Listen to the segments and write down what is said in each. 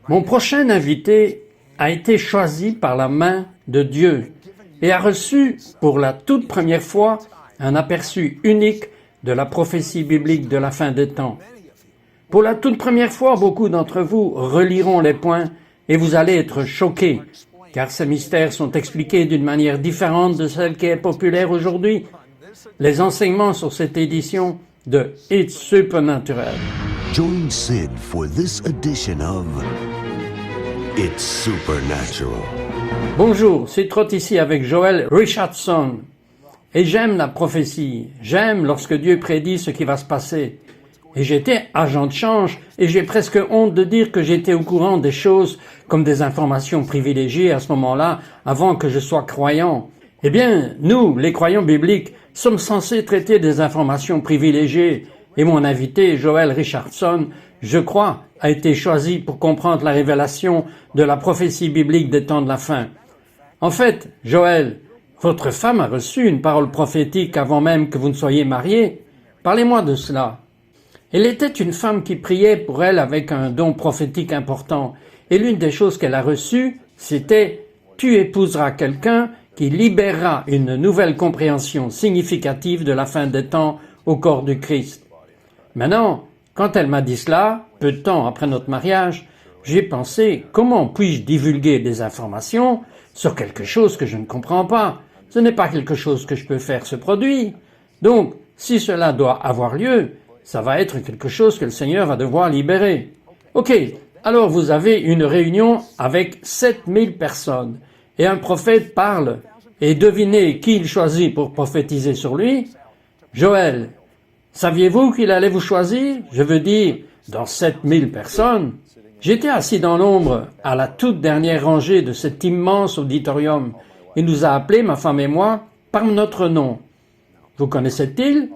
Mon prochain invité a été choisi par la main de Dieu et a reçu pour la toute première fois un aperçu unique de la prophétie biblique de la fin des temps. Pour la toute première fois, beaucoup d'entre vous reliront les points et vous allez être choqués, car ces mystères sont expliqués d'une manière différente de celle qui est populaire aujourd'hui. Les enseignements sur cette édition de It's Supernatural. Join Sid for this edition of It's Supernatural. Bonjour, c'est Trott ici avec Joel Richardson. Et j'aime la prophétie, j'aime lorsque Dieu prédit ce qui va se passer. Et j'étais agent de change et j'ai presque honte de dire que j'étais au courant des choses comme des informations privilégiées à ce moment-là, avant que je sois croyant. Eh bien, nous, les croyants bibliques, sommes censés traiter des informations privilégiées. Et mon invité, Joel Richardson, je crois, a été choisi pour comprendre la révélation de la prophétie biblique des temps de la fin. En fait, Joel, votre femme a reçu une parole prophétique avant même que vous ne soyez mariés. Parlez-moi de cela. Elle était une femme qui priait pour elle avec un don prophétique important. Et l'une des choses qu'elle a reçues, c'était « Tu épouseras quelqu'un qui libérera une nouvelle compréhension significative de la fin des temps au corps du Christ. » Maintenant, quand elle m'a dit cela, peu de temps après notre mariage, j'ai pensé « Comment puis-je divulguer des informations sur quelque chose que je ne comprends pas? Ce n'est pas quelque chose que je peux faire se produire. Donc, si cela doit avoir lieu, ça va être quelque chose que le Seigneur va devoir libérer. » Ok, alors vous avez une réunion avec 7000 personnes et un prophète parle et devinez qui il choisit pour prophétiser sur lui? Joël. Saviez-vous qu'il allait vous choisir? Je veux dire, dans 7000 personnes. J'étais assis dans l'ombre, à la toute dernière rangée de cet immense auditorium. Il nous a appelés, ma femme et moi, par notre nom. Vous connaissait-il?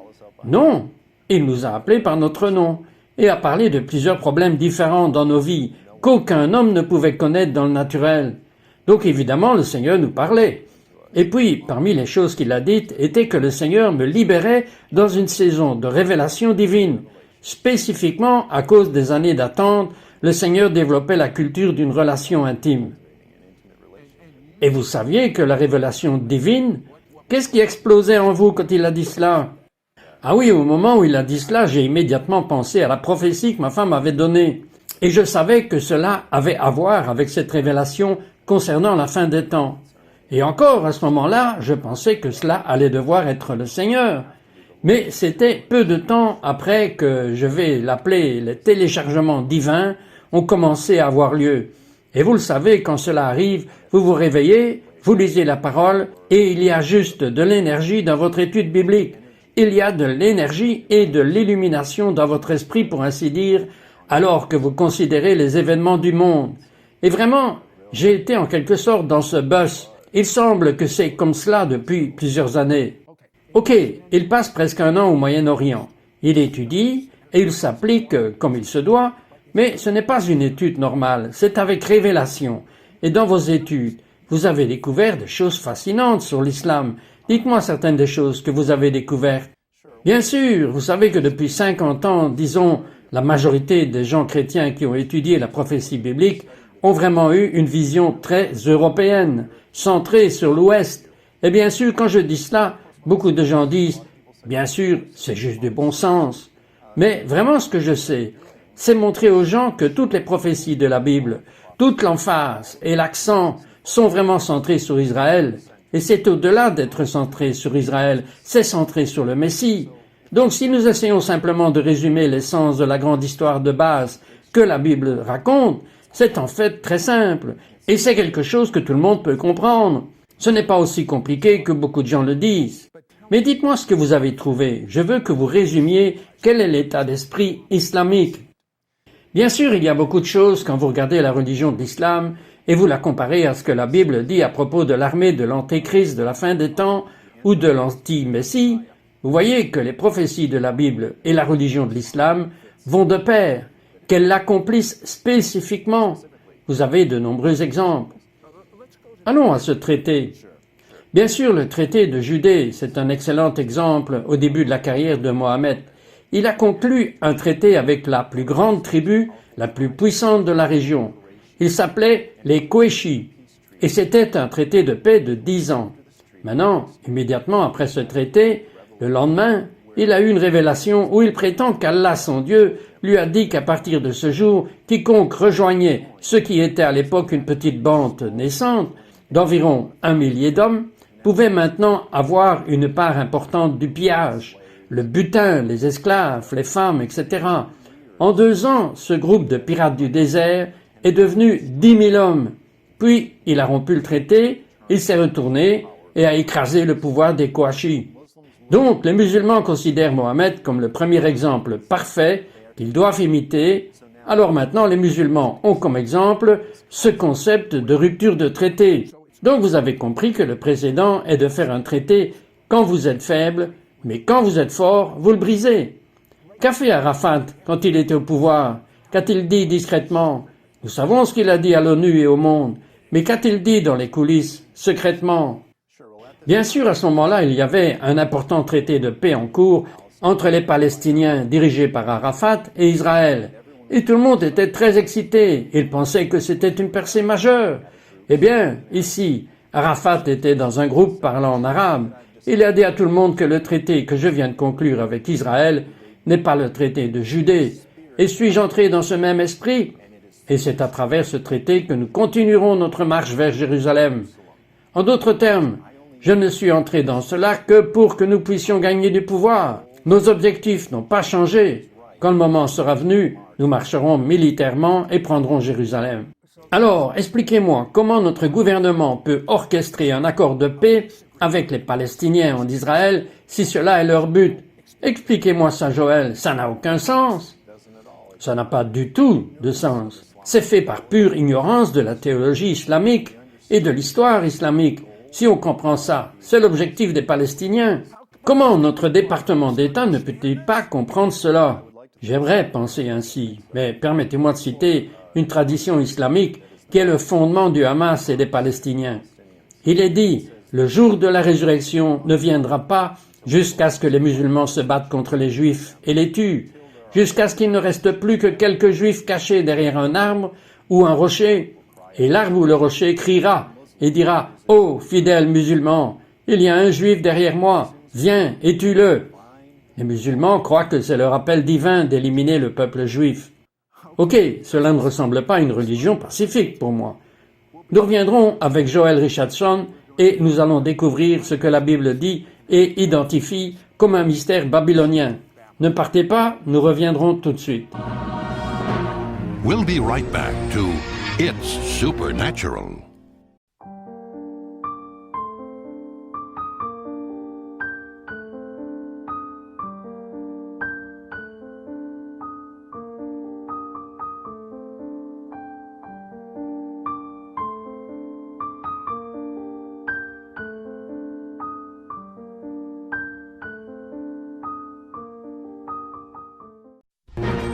Non. Il nous a appelés par notre nom et a parlé de plusieurs problèmes différents dans nos vies qu'aucun homme ne pouvait connaître dans le naturel. Donc évidemment, le Seigneur nous parlait. Et puis, parmi les choses qu'il a dites, était que le Seigneur me libérait dans une saison de révélation divine. Spécifiquement, à cause des années d'attente, le Seigneur développait la culture d'une relation intime. Et vous saviez que la révélation divine, qu'est-ce qui explosait en vous quand il a dit cela? Ah oui, au moment où il a dit cela, j'ai immédiatement pensé à la prophétie que ma femme avait donnée. Et je savais que cela avait à voir avec cette révélation concernant la fin des temps. Et encore, à ce moment-là, je pensais que cela allait devoir être le Seigneur. Mais c'était peu de temps après que, je vais l'appeler, les téléchargements divins ont commencé à avoir lieu. Et vous le savez, quand cela arrive, vous vous réveillez, vous lisez la parole, et il y a juste de l'énergie dans votre étude biblique. Il y a de l'énergie et de l'illumination dans votre esprit, pour ainsi dire, alors que vous considérez les événements du monde. Et vraiment, j'ai été en quelque sorte dans ce bus. Il semble que c'est comme cela depuis plusieurs années. Ok, il passe presque un an au Moyen-Orient. Il étudie et il s'applique comme il se doit, mais ce n'est pas une étude normale, c'est avec révélation. Et dans vos études, vous avez découvert des choses fascinantes sur l'islam. Dites-moi certaines des choses que vous avez découvertes. Bien sûr, vous savez que depuis 50 ans, disons, la majorité des gens chrétiens qui ont étudié la prophétie biblique ont vraiment eu une vision très européenne, centrée sur l'Ouest. Et bien sûr, quand je dis cela, beaucoup de gens disent « Bien sûr, c'est juste du bon sens ». Mais vraiment ce que je sais, c'est montrer aux gens que toutes les prophéties de la Bible, toute l'emphase et l'accent sont vraiment centrés sur Israël. Et c'est au-delà d'être centré sur Israël, c'est centré sur le Messie. Donc si nous essayons simplement de résumer l'essence de la grande histoire de base que la Bible raconte, c'est en fait très simple. Et c'est quelque chose que tout le monde peut comprendre. Ce n'est pas aussi compliqué que beaucoup de gens le disent. Mais dites-moi ce que vous avez trouvé. Je veux que vous résumiez quel est l'état d'esprit islamique. Bien sûr, il y a beaucoup de choses quand vous regardez la religion de l'islam et vous la comparez à ce que la Bible dit à propos de l'armée de l'Antéchrist de la fin des temps ou de l'anti-Messie. Vous voyez que les prophéties de la Bible et la religion de l'islam vont de pair, qu'elles l'accomplissent spécifiquement. Vous avez de nombreux exemples. Allons à ce traité. Bien sûr, le traité de Judée, c'est un excellent exemple au début de la carrière de Mohammed. Il a conclu un traité avec la plus grande tribu, la plus puissante de la région. Il s'appelait les Koéchi, et c'était un traité de paix de 10 ans. Maintenant, immédiatement après ce traité, le lendemain, il a eu une révélation où il prétend qu'Allah, son Dieu, lui a dit qu'à partir de ce jour, quiconque rejoignait ce qui était à l'époque une petite bande naissante, d'environ 1 millier d'hommes, pouvait maintenant avoir une part importante du pillage, le butin, les esclaves, les femmes, etc. En 2 ans, ce groupe de pirates du désert est devenu 10 000 hommes. Puis, il a rompu le traité, il s'est retourné et a écrasé le pouvoir des Koachi. Donc, les musulmans considèrent Mohammed comme le premier exemple parfait qu'ils doivent imiter. Alors maintenant, les musulmans ont comme exemple ce concept de rupture de traité. Donc, vous avez compris que le précédent est de faire un traité quand vous êtes faible, mais quand vous êtes fort, vous le brisez. Qu'a fait Arafat quand il était au pouvoir? Qu'a-t-il dit discrètement? Nous savons ce qu'il a dit à l'ONU et au monde, mais qu'a-t-il dit dans les coulisses, secrètement? Bien sûr, à ce moment-là, il y avait un important traité de paix en cours entre les Palestiniens dirigés par Arafat et Israël. Et tout le monde était très excité. Il pensait que c'était une percée majeure. Eh bien, ici, Arafat était dans un groupe parlant en arabe. Il a dit à tout le monde que le traité que je viens de conclure avec Israël n'est pas le traité de Judée. Et suis-je entré dans ce même esprit? Et c'est à travers ce traité que nous continuerons notre marche vers Jérusalem. En d'autres termes, je ne suis entré dans cela que pour que nous puissions gagner du pouvoir. Nos objectifs n'ont pas changé. Quand le moment sera venu, nous marcherons militairement et prendrons Jérusalem. Alors, expliquez-moi comment notre gouvernement peut orchestrer un accord de paix avec les Palestiniens en Israël si cela est leur but. Expliquez-moi ça, Joël, ça n'a aucun sens. Ça n'a pas du tout de sens. C'est fait par pure ignorance de la théologie islamique et de l'histoire islamique. Si on comprend ça, c'est l'objectif des Palestiniens. Comment notre département d'État ne peut-il pas comprendre cela? J'aimerais penser ainsi, mais permettez-moi de citer une tradition islamique qui est le fondement du Hamas et des Palestiniens. Il est dit, le jour de la résurrection ne viendra pas jusqu'à ce que les musulmans se battent contre les Juifs et les tuent, jusqu'à ce qu'il ne reste plus que quelques Juifs cachés derrière un arbre ou un rocher, et l'arbre ou le rocher criera et dira « Ô fidèles musulmans, il y a un Juif derrière moi, viens et tue-le ». Les musulmans croient que c'est leur appel divin d'éliminer le peuple juif. Ok, cela ne ressemble pas à une religion pacifique pour moi. Nous reviendrons avec Joel Richardson et nous allons découvrir ce que la Bible dit et identifie comme un mystère babylonien. Ne partez pas, nous reviendrons tout de suite. We'll be right back to It's Supernatural.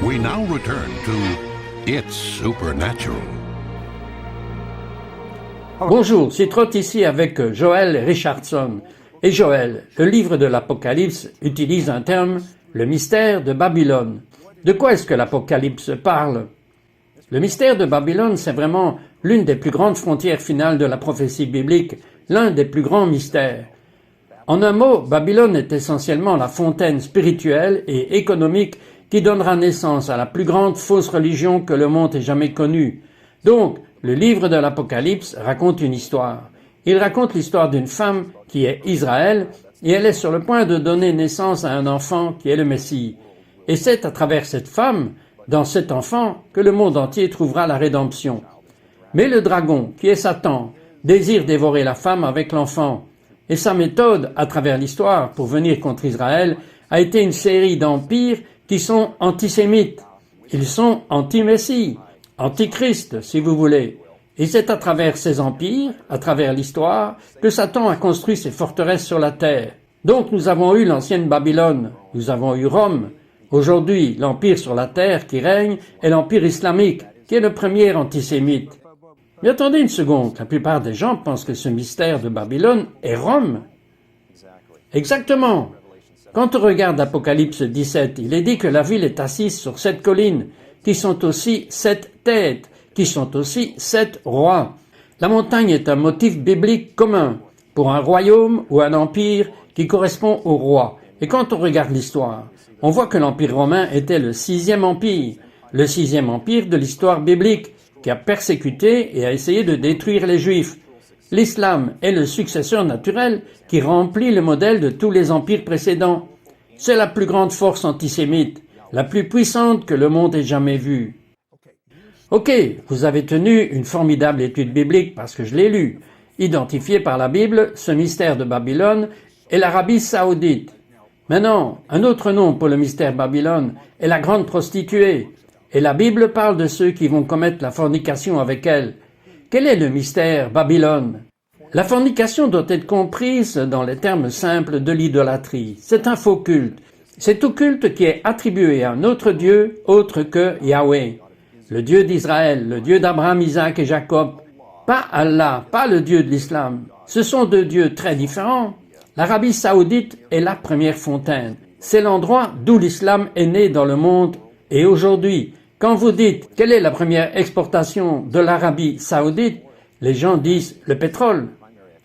We now return to It's Supernatural. Bonjour, c'est Trott ici avec Joel Richardson. Et Joël, le livre de l'Apocalypse utilise un terme, le mystère de Babylone. De quoi est-ce que l'Apocalypse parle? Le mystère de Babylone, c'est vraiment l'une des plus grandes frontières finales de la prophétie biblique, l'un des plus grands mystères. En un mot, Babylone est essentiellement la fontaine spirituelle et économique qui donnera naissance à la plus grande fausse religion que le monde ait jamais connue. Donc, le livre de l'Apocalypse raconte une histoire. Il raconte l'histoire d'une femme qui est Israël et elle est sur le point de donner naissance à un enfant qui est le Messie. Et c'est à travers cette femme, dans cet enfant, que le monde entier trouvera la rédemption. Mais le dragon, qui est Satan, désire dévorer la femme avec l'enfant. Et sa méthode, à travers l'histoire, pour venir contre Israël, a été une série d'empires qui sont antisémites. Ils sont anti-Messie, anti-Christ, si vous voulez. Et c'est à travers ces empires, à travers l'histoire, que Satan a construit ses forteresses sur la terre. Donc nous avons eu l'ancienne Babylone, nous avons eu Rome. Aujourd'hui, l'empire sur la terre qui règne est l'empire islamique, qui est le premier antisémite. Mais attendez une seconde, la plupart des gens pensent que ce mystère de Babylone est Rome. Exactement. Quand on regarde Apocalypse 17, il est dit que la ville est assise sur 7 collines, qui sont aussi 7 têtes, qui sont aussi 7 rois. La montagne est un motif biblique commun pour un royaume ou un empire qui correspond au roi. Et quand on regarde l'histoire, on voit que l'Empire romain était le 6e empire, le 6e empire de l'histoire biblique, qui a persécuté et a essayé de détruire les Juifs. L'islam est le successeur naturel qui remplit le modèle de tous les empires précédents. C'est la plus grande force antisémite, la plus puissante que le monde ait jamais vue. Ok, vous avez tenu une formidable étude biblique parce que je l'ai lu. Identifié par la Bible, ce mystère de Babylone est l'Arabie saoudite. Maintenant, un autre nom pour le mystère Babylone est la grande prostituée. Et la Bible parle de ceux qui vont commettre la fornication avec elle. Quel est le mystère Babylone? La fornication doit être comprise dans les termes simples de l'idolâtrie. C'est un faux culte. C'est tout culte qui est attribué à un autre Dieu autre que Yahweh, le Dieu d'Israël, le Dieu d'Abraham, Isaac et Jacob. Pas Allah, pas le Dieu de l'islam. Ce sont deux dieux très différents. L'Arabie saoudite est la première fontaine. C'est l'endroit d'où l'islam est né dans le monde. Et aujourd'hui, quand vous dites quelle est la première exportation de l'Arabie saoudite, les gens disent le pétrole.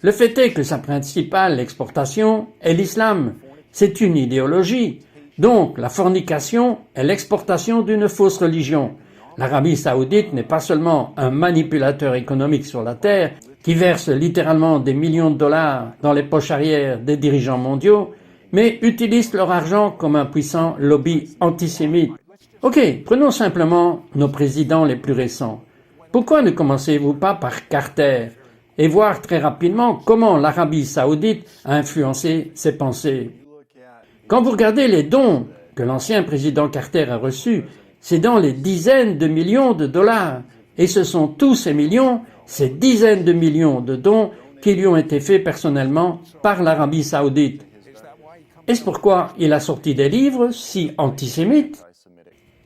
Le fait est que sa principale exportation est l'islam. C'est une idéologie. Donc, la fornication est l'exportation d'une fausse religion. L'Arabie saoudite n'est pas seulement un manipulateur économique sur la terre qui verse littéralement des millions de dollars dans les poches arrière des dirigeants mondiaux, mais utilise leur argent comme un puissant lobby antisémite. Ok, prenons simplement nos présidents les plus récents. Pourquoi ne commencez-vous pas par Carter et voir très rapidement comment l'Arabie saoudite a influencé ses pensées? Quand vous regardez les dons que l'ancien président Carter a reçus, c'est dans les dizaines de millions de dollars. Et ce sont tous ces millions, ces dizaines de millions de dons qui lui ont été faits personnellement par l'Arabie saoudite. Est-ce pourquoi il a sorti des livres si antisémites?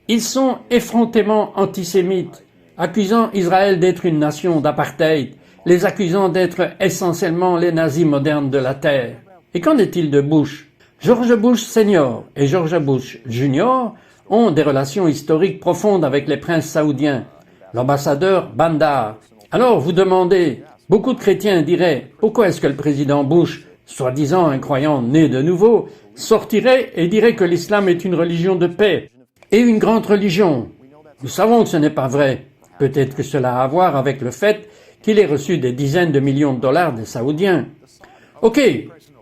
Ils sont effrontément antisémites, accusant Israël d'être une nation d'apartheid, les accusant d'être essentiellement les nazis modernes de la terre. Et qu'en est-il de Bush? George Bush Senior et George Bush Junior ont des relations historiques profondes avec les princes saoudiens, l'ambassadeur Bandar. Alors vous demandez, beaucoup de chrétiens diraient, pourquoi est-ce que le président Bush, soi-disant un croyant né de nouveau, sortirait et dirait que l'islam est une religion de paix et une grande religion? Nous savons que ce n'est pas vrai. Peut-être que cela a à voir avec le fait qu'il ait reçu des dizaines de millions de dollars des Saoudiens. Ok,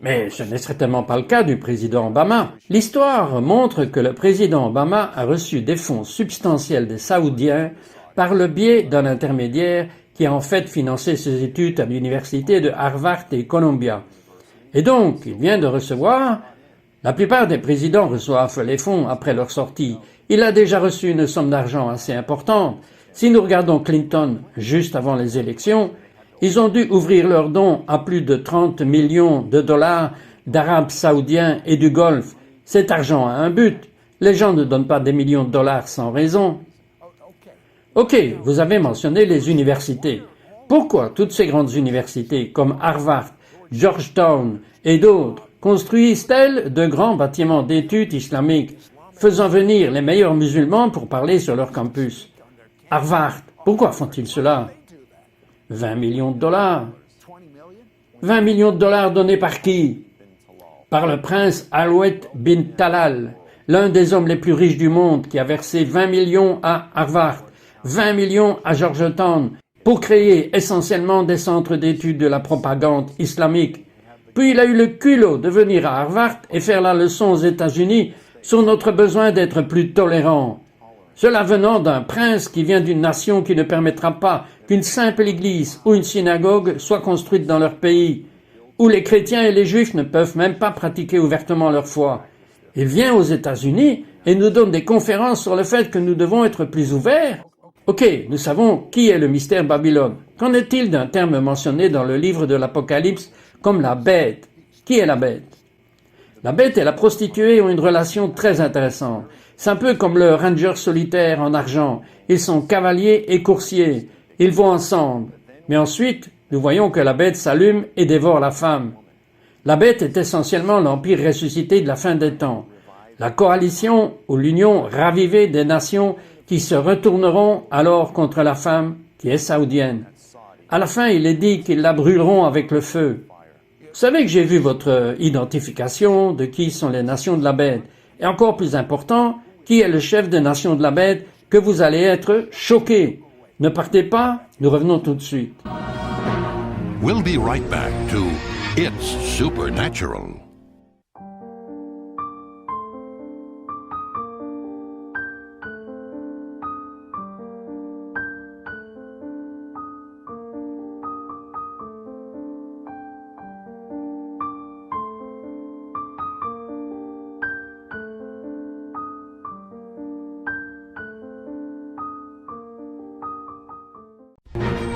mais ce n'est certainement pas le cas du président Obama. L'histoire montre que le président Obama a reçu des fonds substantiels des Saoudiens par le biais d'un intermédiaire qui a en fait financé ses études à l'université de Harvard et Columbia. Et donc, il vient de recevoir. La plupart des présidents reçoivent les fonds après leur sortie. Il a déjà reçu une somme d'argent assez importante. Si nous regardons Clinton juste avant les élections, ils ont dû ouvrir leurs dons à plus de 30 millions de dollars d'Arabes saoudiens et du Golfe. Cet argent a un but. Les gens ne donnent pas des millions de dollars sans raison. Ok, vous avez mentionné les universités. Pourquoi toutes ces grandes universités comme Harvard, Georgetown et d'autres construisent-elles de grands bâtiments d'études islamiques, faisant venir les meilleurs musulmans pour parler sur leur campus? Harvard, pourquoi font-ils cela? 20 millions de dollars. 20 millions de dollars donnés par qui? Par le prince Alwet bin Talal, l'un des hommes les plus riches du monde, qui a versé 20 millions à Harvard, 20 millions à Georgetown, pour créer essentiellement des centres d'études de la propagande islamique. Puis il a eu le culot de venir à Harvard et faire la leçon aux États-Unis sur notre besoin d'être plus tolérants. Cela venant d'un prince qui vient d'une nation qui ne permettra pas qu'une simple église ou une synagogue soit construite dans leur pays, où les chrétiens et les juifs ne peuvent même pas pratiquer ouvertement leur foi. Il vient aux États-Unis et nous donne des conférences sur le fait que nous devons être plus ouverts. Ok, nous savons qui est le mystère Babylone. Qu'en est-il d'un terme mentionné dans le livre de l'Apocalypse comme la bête? Qui est la bête? La bête et la prostituée ont une relation très intéressante. C'est un peu comme le ranger solitaire en argent. Ils sont cavaliers et coursiers. Ils vont ensemble. Mais ensuite, nous voyons que la bête s'allume et dévore la femme. La bête est essentiellement l'empire ressuscité de la fin des temps. La coalition ou l'union ravivée des nations qui se retourneront alors contre la femme qui est saoudienne. À la fin, il est dit qu'ils la brûleront avec le feu. Vous savez que j'ai vu votre identification de qui sont les nations de la bête. Et encore plus important, qui est le chef des nations de la bête, que vous allez être choqués. Ne partez pas, nous revenons tout de suite. We'll be right back to It's Supernatural.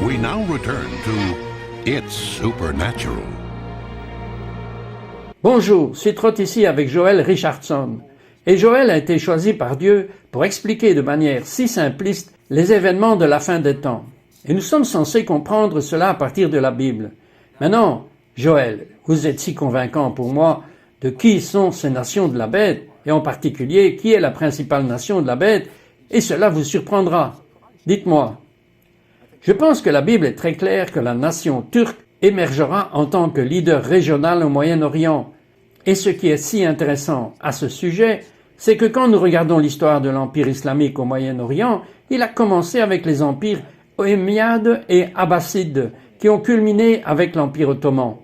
We now return to It's Supernatural. Bonjour, c'est Trott ici avec Joel Richardson. Et Joel a été choisi par Dieu pour expliquer de manière si simpliste les événements de la fin des temps. Et nous sommes censés comprendre cela à partir de la Bible. Maintenant, Joel, vous êtes si convaincant pour moi de qui sont ces nations de la bête, et en particulier qui est la principale nation de la bête, et cela vous surprendra. Dites-moi. Je pense que la Bible est très claire que la nation turque émergera en tant que leader régional au Moyen-Orient. Et ce qui est si intéressant à ce sujet, c'est que quand nous regardons l'histoire de l'Empire islamique au Moyen-Orient, il a commencé avec les empires Omeyyades et Abbassides, qui ont culminé avec l'Empire ottoman.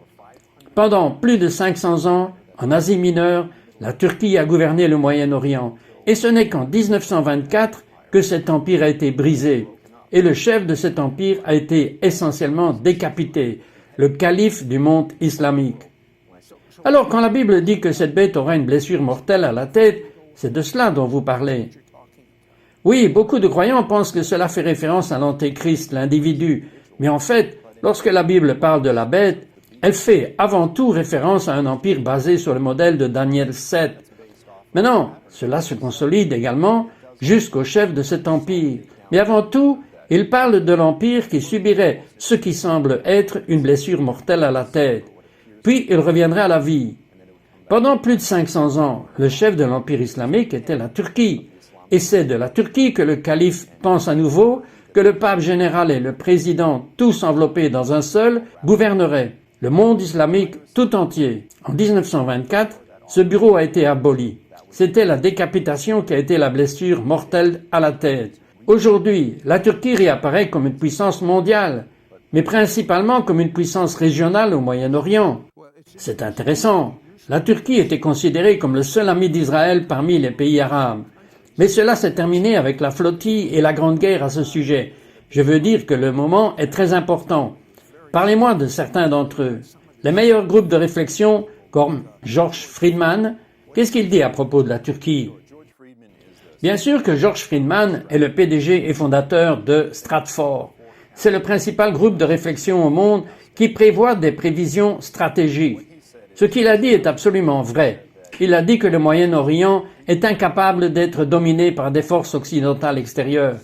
Pendant plus de 500 ans, en Asie mineure, la Turquie a gouverné le Moyen-Orient, et ce n'est qu'en 1924 que cet empire a été brisé. Et le chef de cet empire a été essentiellement décapité, le calife du monde islamique. Alors quand la Bible dit que cette bête aura une blessure mortelle à la tête, c'est de cela dont vous parlez. Oui, beaucoup de croyants pensent que cela fait référence à l'Antéchrist, l'individu, mais en fait, lorsque la Bible parle de la bête, elle fait avant tout référence à un empire basé sur le modèle de Daniel 7. Maintenant, cela se consolide également jusqu'au chef de cet empire, mais avant tout, il parle de l'Empire qui subirait ce qui semble être une blessure mortelle à la tête. Puis il reviendrait à la vie. Pendant plus de 500 ans, le chef de l'Empire islamique était la Turquie. Et c'est de la Turquie que le calife pense à nouveau que le pape général et le président, tous enveloppés dans un seul, gouverneraient le monde islamique tout entier. En 1924, ce bureau a été aboli. C'était la décapitation qui a été la blessure mortelle à la tête. Aujourd'hui, la Turquie réapparaît comme une puissance mondiale, mais principalement comme une puissance régionale au Moyen-Orient. C'est intéressant. La Turquie était considérée comme le seul ami d'Israël parmi les pays arabes. Mais cela s'est terminé avec la flottille et la Grande Guerre à ce sujet. Je veux dire que le moment est très important. Parlez-moi de certains d'entre eux. Les meilleurs groupes de réflexion, comme George Friedman, qu'est-ce qu'il dit à propos de la Turquie ? Bien sûr que George Friedman est le PDG et fondateur de Stratfor. C'est le principal groupe de réflexion au monde qui prévoit des prévisions stratégiques. Ce qu'il a dit est absolument vrai. Il a dit que le Moyen-Orient est incapable d'être dominé par des forces occidentales extérieures.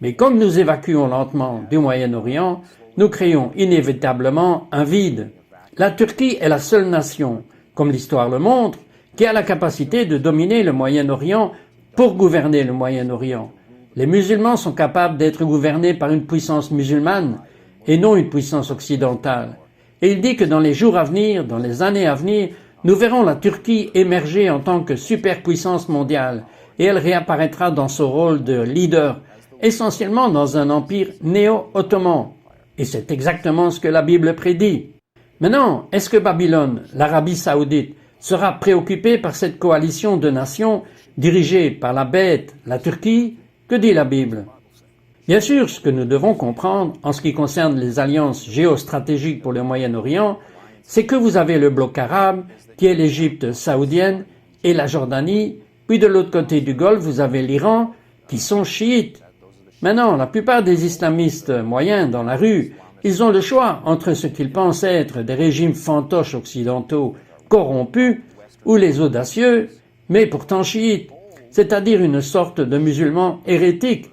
Mais comme nous évacuons lentement du Moyen-Orient, nous créons inévitablement un vide. La Turquie est la seule nation, comme l'histoire le montre, qui a la capacité de dominer le Moyen-Orient pour gouverner le Moyen-Orient. Les musulmans sont capables d'être gouvernés par une puissance musulmane et non une puissance occidentale. Et il dit que dans les jours à venir, dans les années à venir, nous verrons la Turquie émerger en tant que superpuissance mondiale et elle réapparaîtra dans son rôle de leader, essentiellement dans un empire néo-ottoman. Et c'est exactement ce que la Bible prédit. Maintenant, est-ce que Babylone, l'Arabie saoudite, sera préoccupée par cette coalition de nations dirigée par la bête, la Turquie? Que dit la Bible? Bien sûr, ce que nous devons comprendre en ce qui concerne les alliances géostratégiques pour le Moyen-Orient, c'est que vous avez le bloc arabe, qui est l'Égypte saoudienne et la Jordanie, puis de l'autre côté du Golfe, vous avez l'Iran, qui sont chiites. Maintenant, la plupart des islamistes moyens dans la rue, ils ont le choix entre ce qu'ils pensent être des régimes fantoches occidentaux corrompus ou les audacieux, mais pourtant chiites, c'est-à-dire une sorte de musulmans hérétiques.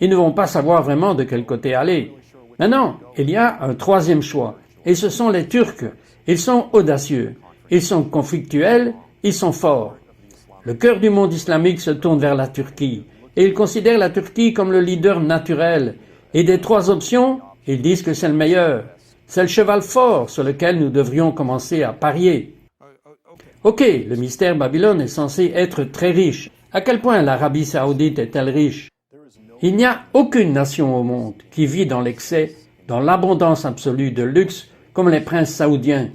Ils ne vont pas savoir vraiment de quel côté aller. Maintenant, il y a un troisième choix, et ce sont les Turcs. Ils sont audacieux, ils sont conflictuels, ils sont forts. Le cœur du monde islamique se tourne vers la Turquie, et ils considèrent la Turquie comme le leader naturel. Et des 3 options, ils disent que c'est le meilleur. C'est le cheval fort sur lequel nous devrions commencer à parier. Ok, le mystère Babylone est censé être très riche. À quel point l'Arabie Saoudite est-elle riche? Il n'y a aucune nation au monde qui vit dans l'excès, dans l'abondance absolue de luxe, comme les princes saoudiens.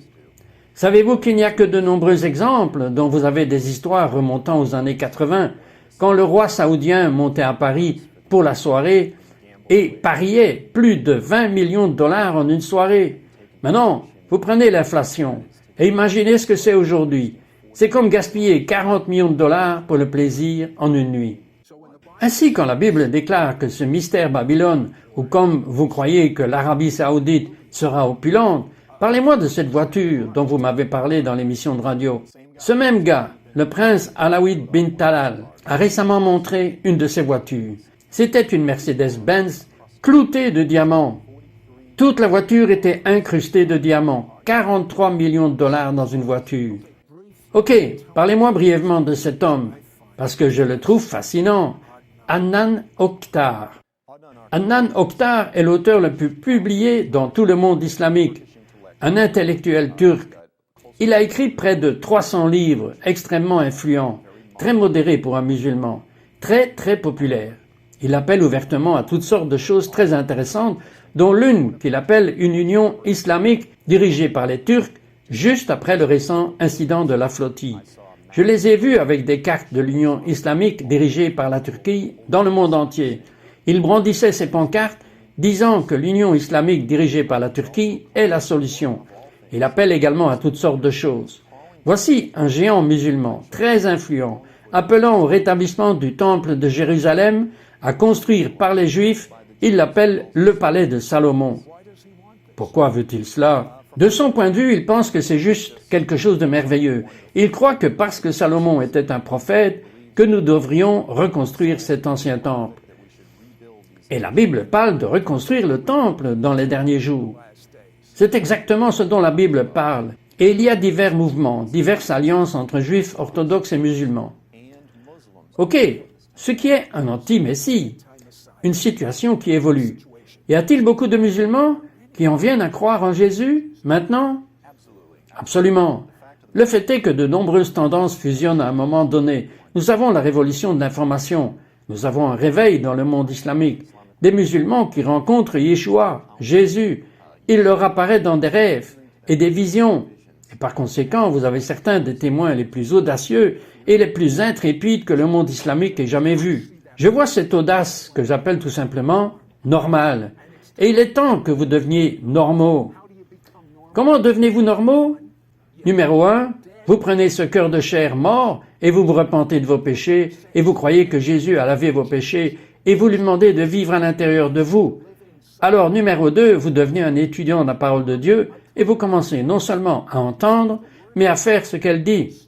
Savez-vous qu'il n'y a que de nombreux exemples dont vous avez des histoires remontant aux années 80, quand le roi saoudien montait à Paris pour la soirée et pariait plus de 20 millions de dollars en une soirée. Maintenant, vous prenez l'inflation et imaginez ce que c'est aujourd'hui. C'est comme gaspiller 40 millions de dollars pour le plaisir en une nuit. Ainsi, quand la Bible déclare que ce mystère Babylone, ou comme vous croyez que l'Arabie Saoudite sera opulente, parlez-moi de cette voiture dont vous m'avez parlé dans l'émission de radio. Ce même gars, le prince Alaouid bin Talal, a récemment montré une de ses voitures. C'était une Mercedes-Benz cloutée de diamants. Toute la voiture était incrustée de diamants. 43 millions de dollars dans une voiture. Ok, parlez-moi brièvement de cet homme, parce que je le trouve fascinant. Adnan Oktar. Adnan Oktar est l'auteur le plus publié dans tout le monde islamique, un intellectuel turc. Il a écrit près de 300 livres extrêmement influents, très modérés pour un musulman, très populaire. Il appelle ouvertement à toutes sortes de choses très intéressantes, dont l'une qu'il appelle une union islamique dirigée par les Turcs, juste après le récent incident de la flottille. Je les ai vus avec des cartes de l'Union islamique dirigée par la Turquie dans le monde entier. Ils brandissaient ces pancartes disant que l'Union islamique dirigée par la Turquie est la solution. Il appelle également à toutes sortes de choses. Voici un géant musulman très influent appelant au rétablissement du temple de Jérusalem à construire par les Juifs, il l'appelle le palais de Salomon. Pourquoi veut-il cela? De son point de vue, il pense que c'est juste quelque chose de merveilleux. Il croit que parce que Salomon était un prophète, que nous devrions reconstruire cet ancien temple. Et la Bible parle de reconstruire le temple dans les derniers jours. C'est exactement ce dont la Bible parle. Et il y a divers mouvements, diverses alliances entre juifs, orthodoxes et musulmans. Ok, ce qui est un anti-messie, une situation qui évolue. Y a-t-il beaucoup de musulmans qui en viennent à croire en Jésus maintenant? Absolument. Le fait est que de nombreuses tendances fusionnent à un moment donné. Nous avons la révolution de l'information. Nous avons un réveil dans le monde islamique. Des musulmans qui rencontrent Yeshua, Jésus. Il leur apparaît dans des rêves et des visions. Et par conséquent, vous avez certains des témoins les plus audacieux et les plus intrépides que le monde islamique ait jamais vus. Je vois cette audace que j'appelle tout simplement normale. Et il est temps que vous deveniez normaux. Comment devenez-vous normaux? Numéro 1, vous prenez ce cœur de chair mort et vous vous repentez de vos péchés et vous croyez que Jésus a lavé vos péchés et vous lui demandez de vivre à l'intérieur de vous. Alors, numéro 2, vous devenez un étudiant de la parole de Dieu et vous commencez non seulement à entendre, mais à faire ce qu'elle dit.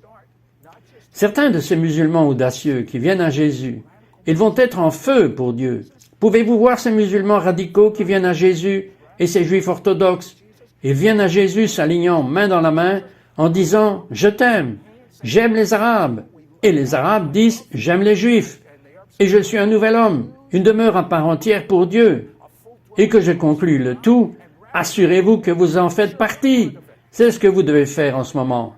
Certains de ces musulmans audacieux qui viennent à Jésus, ils vont être en feu pour Dieu. Pouvez-vous voir ces musulmans radicaux qui viennent à Jésus et ces juifs orthodoxes? Ils viennent à Jésus s'alignant main dans la main en disant « Je t'aime, j'aime les Arabes » et les Arabes disent « J'aime les Juifs et je suis un nouvel homme, une demeure à part entière pour Dieu. » Et que je conclue le tout, assurez-vous que vous en faites partie. C'est ce que vous devez faire en ce moment.